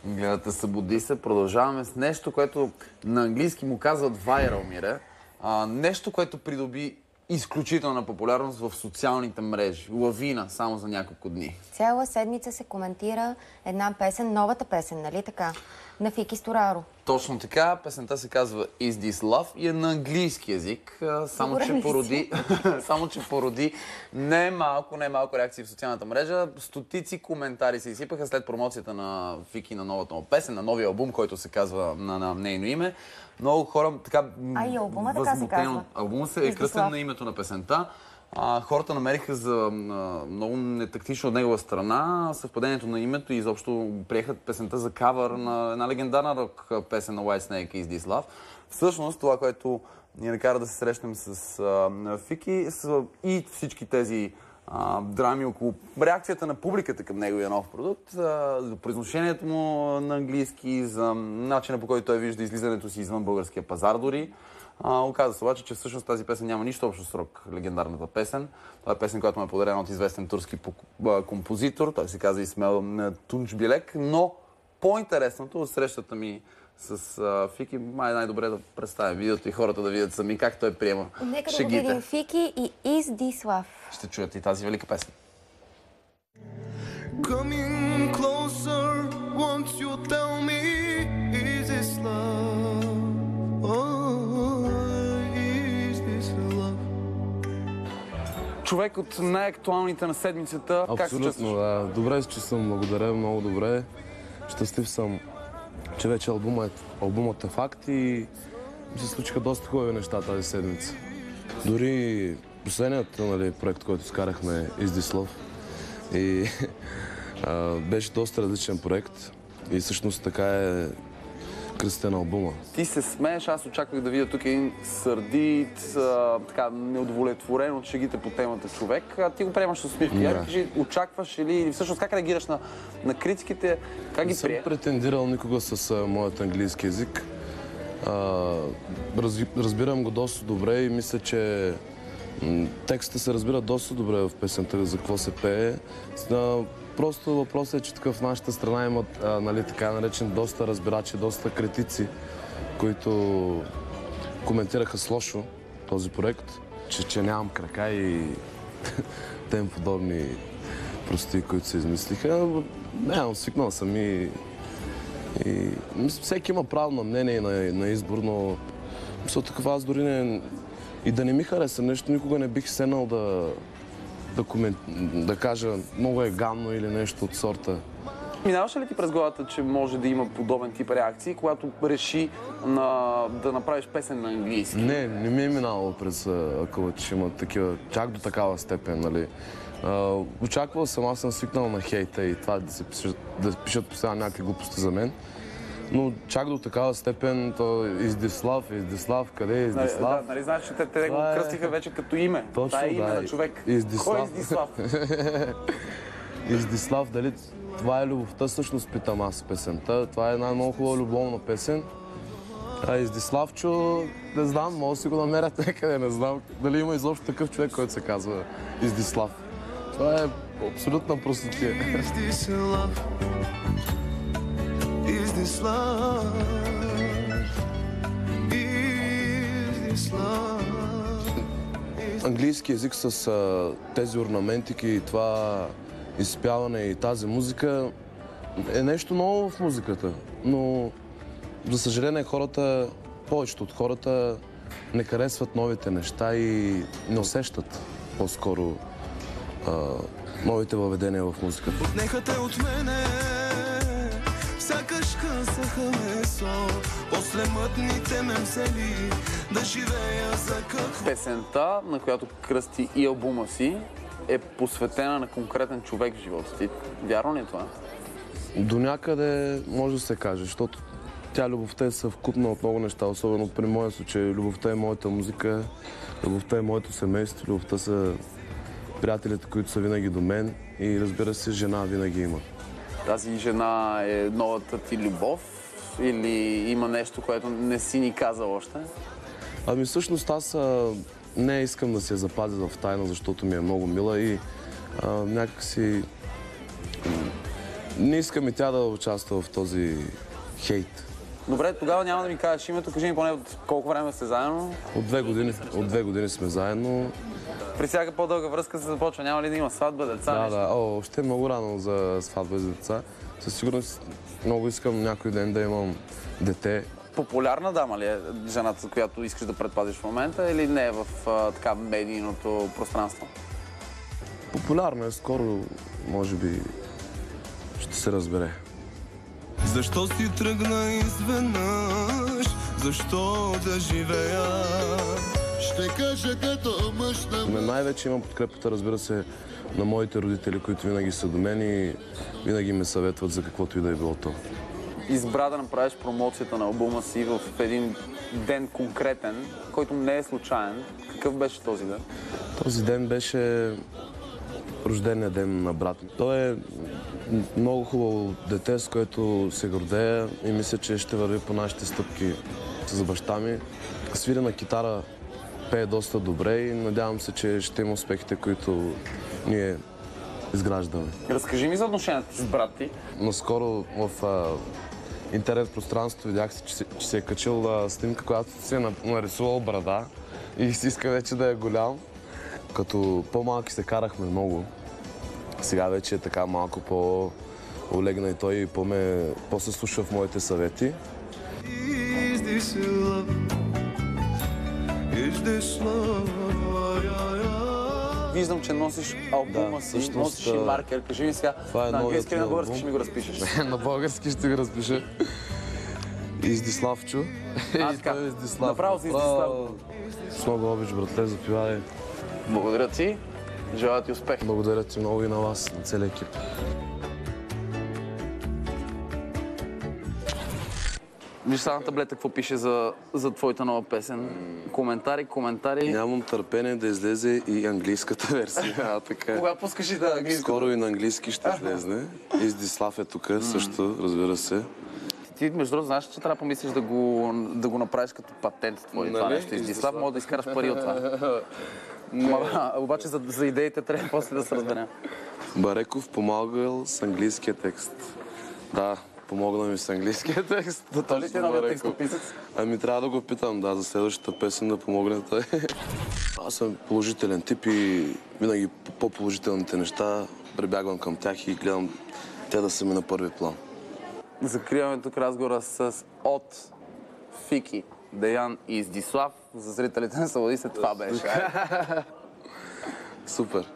Гледате, събуди се. Продължаваме с нещо, което на английски му казват viral, Мире. Нещо, което придоби изключителна популярност в социалните мрежи. Лавина, само за няколко дни. Цяла седмица се коментира една песен, новата песен, нали така? На Фики Стораро. Точно така. Песента се казва Is This Love и е на английски язик. Само че породи не малко реакции в социалната мрежа. Стотици коментари се изсипаха след промоцията на Фики на новата му песен, на новия албум, който се казва на нейно име. Много хора така и албума така се казва. Албумът се е кръстен на името на песента. Хората намериха за много нетактично от негова страна съвпадението на името и изобщо приеха песента за кавър на една легендарна рок песен на Whitesnake, Is This Love. Всъщност това, което ни накара да се срещнем с Фики и всички тези драми около реакцията на публиката към неговия нов продукт, за произношението му на английски, за начина, по който той вижда излизането си извън българския пазар дори. Оказва се обаче, че всъщност тази песен няма нищо общо с рок, легендарната песен. Това е песен, която му е подарена от известен турски композитор. Той се казва Исмел Тунчбилек. Но по-интересното от срещата ми с Фики, най-добре да представя видеото и хората да видят сами как той приема шегите. Нека да го видим Фики и Is This Love. Ще чуят и тази велика песен. Coming closer, won't you tell me, is this love? Човек от най-актуалните на седмицата. Абсолютно, как се чувстваш? Да. Добре се чувствам, благодаря, много добре. Щастлив съм, че вече албумът е факт и се случиха доста хубави неща тази седмица. Дори последният проект, който скарахме, Is This Love, и беше доста различен проект и всъщност така е кръстен албума. Ти се смееш, аз очаквах да видя тук един сърдит, така неудовлетворен от шегите по темата човек. Ти го приемаш с усмивки. Кажи, очакваш или всъщност как реагираш на критиките? Как ги прие? Не съм претендирал никога с моят английски език. Разбирам го доста добре и мисля, че текстът се разбира доста добре в песента за какво се пее. Просто въпросът е, че тук в нашата страна имат така наречен доста разбирачи, доста критици, които коментираха с лошо този проект, че нямам крака и тем подобни прости, които се измислиха. Нямам, свикнал съм и всеки има право на мнение и на избор, но мисля такова аз дори не... И да не ми хареса нещо, никога не бих седнал да кажа много е гадно или нещо от сорта. Минаваше ли ти през главата, че може да има подобен тип реакции, когато реши да направиш песен на английски? Не ми е минало през акъла, че има такива, чак до такава степен, нали. Очаквал съм, аз съм свикнал на хейта и това да пишат постоянно някакви глупости за мен. Но чак до такава степен, то Is This Love, къде е Is This Love? Нали знаеш, че те го кръстиха вече като име. Точно, това е име на човек. Is This Кой е Love? Is This Love? Is This Love, дали това е любовта, всъщност питам аз песента. Това е една много хубава любовна песен. Is This Love, чу, не знам, може да си го намерят някъде, не знам. Дали има изобщо такъв човек, който се казва Is This Love. Това е абсолютна простотия. Is this love? Is this love? Английски език с тези орнаментики и това изпяване и тази музика е нещо ново в музиката. Но, за съжаление, повечето от хората не харесват новите неща и не усещат по-скоро новите въведения в музиката. Отнеха те от мене, сякаш късаха месо, после мътните ме взели да живея за какво. Песента, на която кръсти и албума си, е посветена на конкретен човек в живота ти. Вярно ли е това? До някъде може да се каже, защото любовта е съвкупна от много неща, особено при моя случай. Любовта е моята музика, любовта е моето семейство, любовта са приятелите, които са винаги до мен и разбира се, жена винаги има. Тази жена е новата ти любов или има нещо, което не си ни казал още? Ами всъщност аз не искам да се я запазя в тайна, защото ми е много мила и някакси Не искам и тя да участва в този хейт. Добре, тогава няма да ми кажеш името. Кажи ми поне от колко време сте заедно. От 2 години сме заедно. При всяка по-дълга връзка се започва. Няма ли да има сватба, деца? Да, нещо? да. Още е много рано за сватба за деца. Със сигурност много искам някой ден да имам дете. Популярна дама ли е жената, за която искаш да предпазиш в момента, или не е в така медийното пространство? Популярна е, скоро може би ще се разбере. Защо си тръгна изведнъж? Защо да живея? Ще кажа като мъж на Мен най-вече имам подкрепата, разбира се, на моите родители, които винаги са до мен и винаги ме съветват за каквото и да е било то. Избра да направиш промоцията на албума си в един ден конкретен, който не е случайен. Какъв беше този ден? Този ден беше рождения ден на брат ми. Той е много хубаво дете, с което се гордея и мисля, че ще върви по нашите стъпки с баща ми. Свири на китара, пее доста добре и надявам се, че ще има успехите, които ние изграждаме. Разкажи ми за отношението с брат ти. Наскоро в интернет пространството видях, че се е качил снимка, която се е нарисувал брада и си иска вече да е голям. Като по-малки се карахме много. Сега вече е така малко по-олегна и той по-се слуша в моите съвети. Виждам, че носиш албума си, всъщност, носиш и маркер. Кажи ми сега, това е на английски или на новият ми български ще ми го разпишеш. На български ще го разпиша. Издиславчо. Така, направо си Издислав. С много обич, братле, запивай. Благодаря ти. Желая ти успех. Благодаря ти много и на вас, на целия екип. Виж сега на таблета какво пише за твоята нова песен. Коментари. Нямам търпение да излезе и английската версия. Така. Кога пускаш и да английски? Скоро и на английски ще излезне. Издислав е тук също, разбира се. Ти, между другото, знаеш, че трябва да помислиш да го направиш като патент твой това нещо. Издислав, може да изкараш пари от това. Обаче за идеите трябва после да се разберем. Бареков помагал с английския текст. Да, помогна ми с английския текст. Това ли ти е новият текстописец? Ами трябва да го питам, да, за следващата песен да помогне той. Аз съм положителен тип и винаги по-положителните неща прибягвам към тях и гледам те да са ми на първи план. Закриваме тук разговора от Фики, Деян и Издислав. За зрителите на Сладисе това беше. Супер.